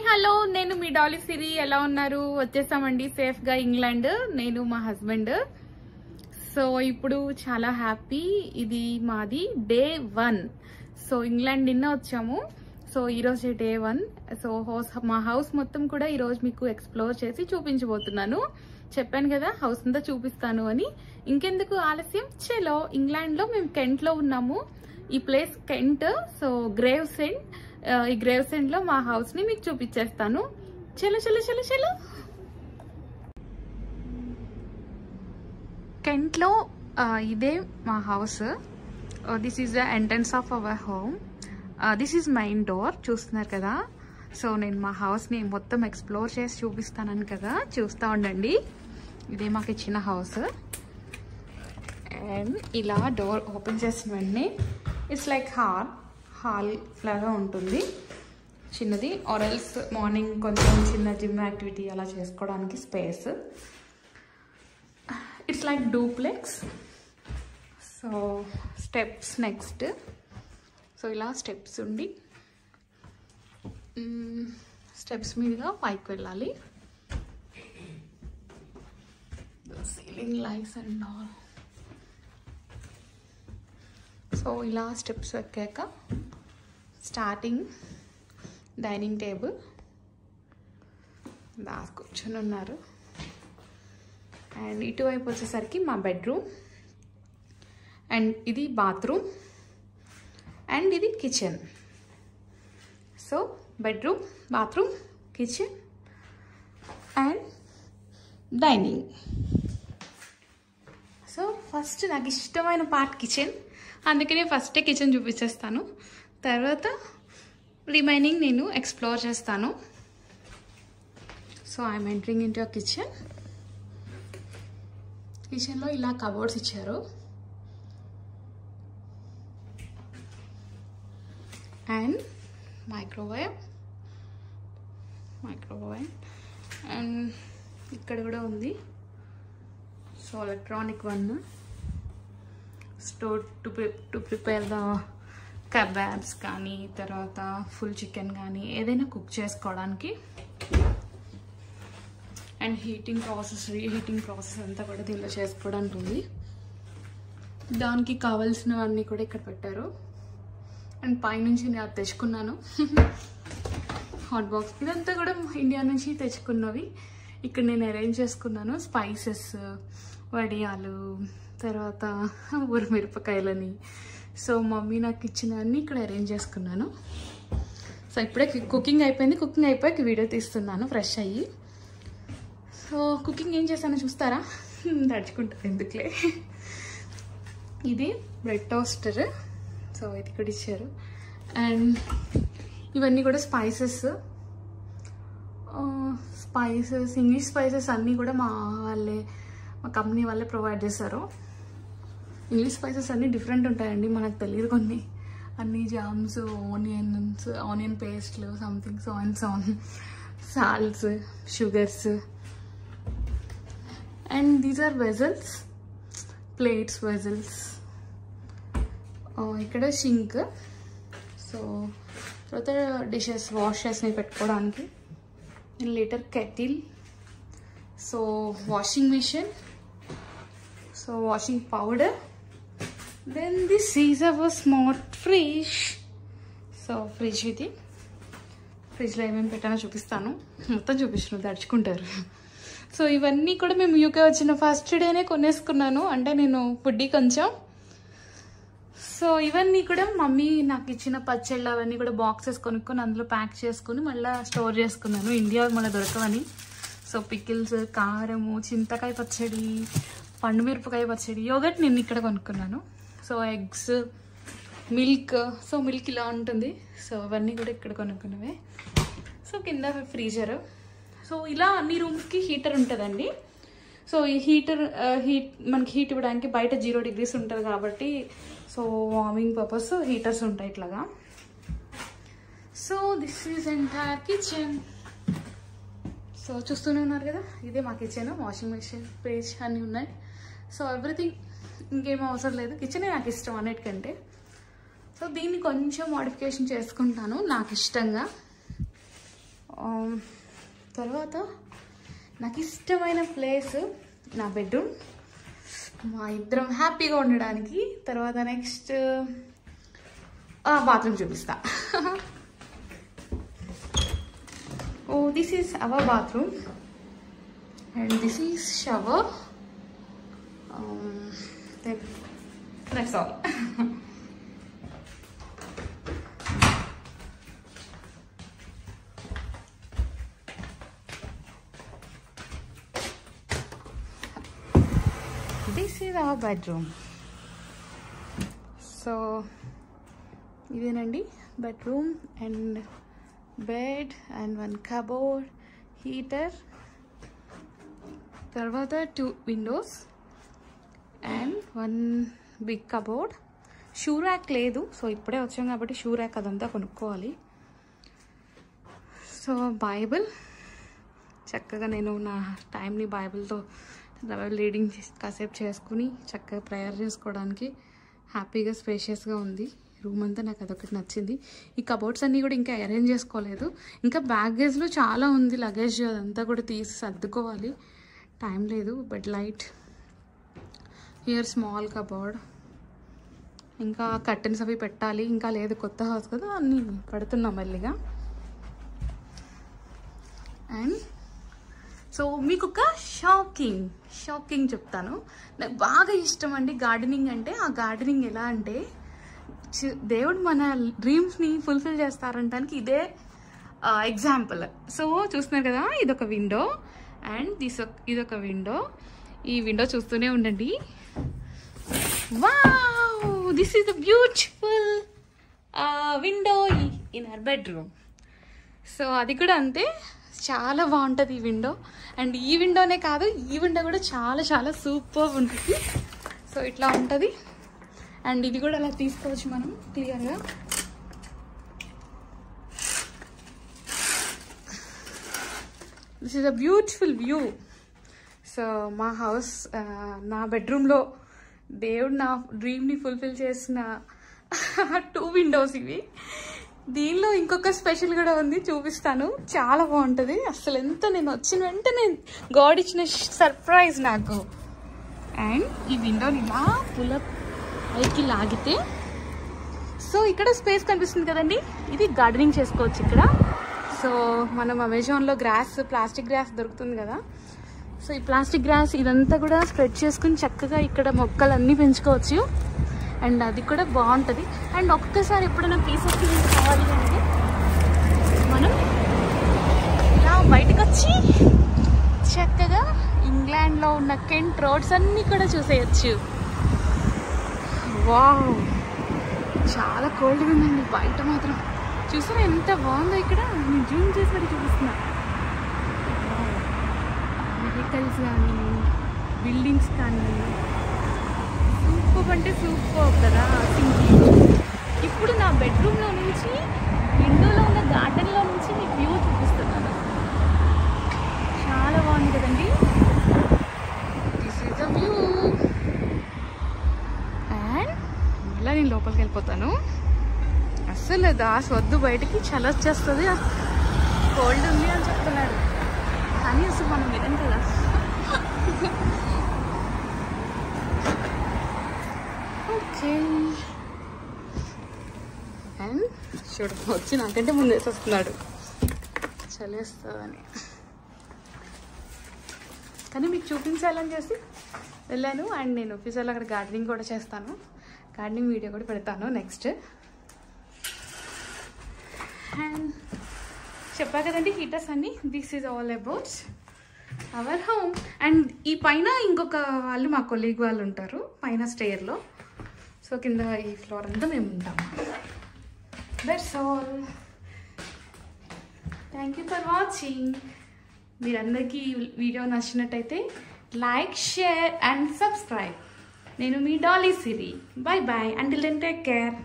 Hello నేను మీ డాలీ సిరి ఎలా ఉన్నారు వచ్చేసామండి సేఫ్ గా ఇంగ్లాండ్ నేను మా హస్బెండ్ సో ఇప్పుడు చాలా హ్యాపీ ఇది మాది డే 1 సో ఇంగ్లాండ్ నిన్న వచ్చాము సో ఈ రోజు డే 1 సో మా హౌస్ మొత్తం కూడా ఈ రోజు మీకు ఎక్స్ప్లోర్ చేసి చూపించబోతున్నాను చెప్పాను కదా హౌస్ అంతా చూపిస్తాను అని ఇంకెందుకు ఆలస్యం చలో ఇంగ్లాండ్ లో మేము కెంట్ లో ఉన్నాము ఈ ప్లేస్ కెంట్ సో గ్రేవ్సెండ్ ఈ గ్రేవ్సెండ్ లో మా హౌస్ ని మీకు చూపించేస్తాను చలో చలో చలో చలో కెంట్ లో ఇదే మా house this is the entrance of our home this is main door చూస్తున్నారు కదా సో నేను మా హౌస్ ని మొత్తం ఎక్స్ప్లోర్ చేసి చూపిస్తాను కదా చూస్తూ ఉండండి ఇదే మాకు ఇచ్చిన హౌస్ అండ్ ఇలా డోర్ ఓపెన్ చేసిన వెంటనే ఇట్స్ లైక్ హాల్ లాగా ఉంటుంది చిన్నది ఆర్ఎల్స్ మార్నింగ్ కొంచెం చిన్న జిమ్ యాక్టివిటీ అలా చేసుకోవడానికి space it's like duplex so steps next so ఇలా స్టెప్స్ ఉండి స్టెప్స్ మీదుగా పైకి వెళ్ళాలి ceiling lights and all so ఇలా స్టెప్స్ ఎక్కాక స్టార్టింగ్ డైనింగ్ టేబుల్ దాని కూర్చొని ఉన్నారు అండ్ ఇటువైపు వచ్చేసరికి మా బెడ్రూమ్ అండ్ ఇది బాత్రూమ్ అండ్ ఇది kitchen so bedroom bathroom kitchen and dining so first నాకు ఇష్టమైన పార్ట్ కిచెన్ అందుకనే ఫస్టే కిచెన్ చూపించేస్తాను తర్వాత రిమైనింగ్ నేను ఎక్స్ప్లోర్ చేస్తాను so I'm entering into a కిచెన్లో ఇలా కబోర్డ్స్ ఇచ్చారు అండ్ మైక్రోవేవ్ అండ్ ఇక్కడ కూడా ఉంది so electronic one store to prepare the kebabs కానీ తర్వాత ఫుల్ చికెన్ కానీ ఏదైనా కుక్ చేసుకోవడానికి అండ్ రీహీటింగ్ ప్రాసెస్ అంతా కూడా దీనిలో చేసుకోవడానికి ఉంది దానికి కావాల్సినవన్నీ కూడా ఇక్కడ పెట్టారు అండ్ పైనుంచి నేను అది తెచ్చుకున్నాను హాట్ బాక్స్ ఇదంతా కూడా ఇండియా నుంచి తెచ్చుకున్నవి ఇక్కడ నేను అరేంజ్ చేసుకున్నాను స్పైసెస్ వడియాలు తర్వాత ఊరమిరపకాయలని సో మమ్మీ నాకు ఇచ్చినవన్నీ ఇక్కడ అరేంజ్ చేసుకున్నాను సో ఇప్పుడే కుకింగ్ అయిపోయాక వీడియో తీస్తున్నాను ఫ్రెష్ అయ్యి సో కుకింగ్ ఏం చేశానో చూస్తారా తడుచుకుంటారు ఎందుకులే ఇది బ్రెడ్ టోస్టర్ సో ఇది కూడా ఇచ్చారు అండ్ ఇవన్నీ కూడా స్పైసెస్ ఇంగ్లీష్ స్పైసెస్ అన్నీ కూడా మా కంపెనీ వాళ్ళే ప్రొవైడ్ చేశారు ఇంగ్లీష్ స్పైసెస్ అన్నీ డిఫరెంట్ ఉంటాయండి మనకు తెలియదు కొన్ని అన్ని జామ్స్ ఆనియన్ పేస్ట్లు something so and salts sugars and these are vessels plates vessels ఇక్కడ షింక్ సో తర్వాత డిషెస్ వాష్ చేసి పెట్టుకోవడానికి litre kettle so washing machine so washing powder then this is our smart fridge so fridge ఇది ఫ్రిడ్జ్లో ఏమేమి పెట్టానో చూపిస్తాను మొత్తం చూపిస్తున్నాను తడుచుకుంటారు సో ఇవన్నీ కూడా మేము యూకే వచ్చిన ఫస్ట్ డేనే కొనేసుకున్నాను అంటే నేను ఫుడ్డీ కొంచెం సో ఇవన్నీ కూడా మమ్మీ నాకు ఇచ్చిన పచ్చళ్ళు అవన్నీ కూడా బాక్సెస్ కొనుక్కొని అందులో ప్యాక్ చేసుకుని మళ్ళీ స్టోర్ చేసుకున్నాను ఇండియా మళ్ళీ దొరకవని సో పికిల్స్ కారము చింతకాయ పచ్చడి పండు మిరపకాయ పచ్చడి యోగట్ నేను ఇక్కడ కొనుక్కున్నాను so eggs milk so milk ఇలా ఉంటుంది సో అవన్నీ కూడా ఇక్కడ కొనుక్కున్నవే సో కింద ఫ్రీజర్ సో ఇలా అన్ని రూమ్స్కి హీటర్ ఉంటుందండి సో ఈ మనకి హీట్ ఇవ్వడానికి బయట 0 degrees ఉంటుంది కాబట్టి సో వార్మింగ్ పర్పస్ హీటర్స్ ఉంటాయి ఇట్లాగా so this is entire kitchen so చూస్తూనే ఉన్నారు కదా ఇదే మా కిచెన్ వాషింగ్ మెషిన్ ఫ్రిడ్జ్ అన్నీ ఉన్నాయి సో ఎవ్రీథింగ్ ఇంకేం అవసరం లేదు కిచెనే నాకు ఇష్టం అన్నిటికంటే సో దీన్ని కొంచెం మోడిఫికేషన్ చేసుకుంటాను నాకు ఇష్టంగా తర్వాత నాకు ఇష్టమైన ప్లేస్ నా బెడ్రూమ్, మా ఇద్దరం హ్యాపీగా ఉండడానికి. తర్వాత నెక్స్ట్ బాత్రూమ్ చూపిస్తా. Oh, this is our bathroom and this is shower. Then that's all. This is our bedroom. So idenandi bedroom and bed and one cupboard, heater, tarvata 2 windows and one big cupboard. Shoe rack లేదు, so ఇప్పుడే వచ్చాం కాబట్టి shoe rack అదంతా కొనుక్కోవాలి. So Bible, చక్కగా నేను నా టైంని బైబిల్తో రీడింగ్ కాసేపు చేసుకుని చక్కగా ప్రేయర్ చేసుకోవడానికి హ్యాపీగా స్పేషియస్గా ఉంది. రూమ్ అంతా నాకు అదొకటి నచ్చింది. ఈ కబోర్డ్స్ అన్నీ కూడా ఇంకా అరేంజ్ చేసుకోలేదు. ఇంకా బ్యాగేజ్లో చాలా ఉంది, లగేజ్ అదంతా కూడా తీసి సర్దుకోవాలి, టైం లేదు. But light here small cupboard, ఇంకా కర్టెన్స్ అవి పెట్టాలి. ఇంకా లేదు, కొత్త హౌస్ కదా, అన్నీ పెడుతున్నాం మళ్ళీగా. అండ్ సో మీకు ఒక షాకింగ్ చెప్తాను. నాకు బాగా ఇష్టం అండి గార్డెనింగ్ అంటే. ఆ గార్డెనింగ్ ఎలా అంటే, దేవుడు మన డ్రీమ్స్ని ఫుల్ఫిల్ చేస్తారంటానికి ఇదే ఎగ్జాంపుల్. సో చూస్తున్నారు కదా, ఇదొక విండో అండ్ ఇదొక విండో. ఈ విండో చూస్తూనే ఉండండి. Wow, this is the beautiful window in our bedroom. So అది కూడా అంతే, చాలా బాగుంటుంది ఈ విండో. అండ్ ఈ విండోనే కాదు, ఈ విండో కూడా చాలా చాలా సూపర్ ఉంటుంది. సో ఇట్లా ఉంటుంది. అండ్ ఇది కూడా అలా తీసుకోవచ్చు మనం క్లియర్గా. This is a beautiful view. So మా హౌస్, నా బెడ్రూమ్లో దేవుడు నా డ్రీమ్ని ఫుల్ఫిల్ చేసిన 2 విండోస్ ఇవి. దీనిలో ఇంకొక స్పెషల్ కూడా ఉంది, చూపిస్తాను. చాలా బాగుంటుంది అసలు. నేను వచ్చిన వెంటనే గాడ్ ఇచ్చిన సర్ప్రైజ్ నాకు. అండ్ ఈ విండోని ఇలా పులప్ పైకి లాగితే, సో ఇక్కడ స్పేస్ కనిపిస్తుంది కదండి, ఇది గార్డెనింగ్ చేసుకోవచ్చు ఇక్కడ. సో మనం అమెజాన్లో ప్లాస్టిక్ గ్రాస్ దొరుకుతుంది కదా, సో ఈ ప్లాస్టిక్ గ్రాస్ ఇదంతా కూడా స్ప్రెడ్ చేసుకుని చక్కగా ఇక్కడ మొక్కలన్నీ పెంచుకోవచ్చు. అండ్ అది కూడా బాగుంటుంది. అండ్ ఒక్కసారి ఎప్పుడైనా పీస్ ఆఫ్ మైండ్ కావాలి అంటే మనం ఇలా బయటకు వచ్చి చక్కగా ఇంగ్లాండ్లో ఉన్న కెంట్ రోడ్స్ అన్నీ కూడా చూసేయచ్చు. వావ్, చాలా కోల్డ్గా ఉందండి బయట మాత్రం. చూసారా ఎంత బాగుందో ఇక్కడ, నేను జూమ్ చేసి మరి చూపిస్తున్నా. వెహికల్స్ కానీ బిల్డింగ్స్ కానీ సూపర్ అంటే సూపర్ కదా. ఇప్పుడు నా బెడ్రూమ్లో నుంచి విండోలో ఉన్న గార్డెన్లో నుంచి మీకు వ్యూ చూపిస్తున్నాను. చాలా బాగుంది కదండి. This is the view. And మళ్ళీ నేను లోపలికి వెళ్ళిపోతాను. అస్సలు దాస్ వద్దు, బయటికి చలి వచ్చేస్తుంది, కోల్డ్ ఉంది అని చెప్తున్నారు. కానీ అసలు మనం వినం కదా. ఓకే, అండ్ చూడ వచ్చి నాకంటే ముందు వేసేస్తున్నాడు చలేస్తుందని. కానీ మీకు చూపించాలని చేసి వెళ్ళాను. అండ్ నేను ఆఫీసర్లో అక్కడ గార్డెనింగ్ కూడా చేస్తాను, గార్డెనింగ్ వీడియో కూడా పెడతాను నెక్స్ట్. అండ్ చెప్పా కదండి హీటర్స్ అన్ని. This is all about our home. And ఈ పైన ఇంకొక వాళ్ళు, మా కొలీగ్ వాళ్ళు ఉంటారు పైన స్టేర్లో. సో కింద ఈ ఫ్లోర్ అంతా మేము ఉంటాము. That's all. Thank you for watching. మీరందరికీ వీడియో నచ్చినట్టయితే లైక్, షేర్ అండ్ సబ్స్క్రైబ్. నేను మీ Dolly Siri. Bye bye. Until then take care.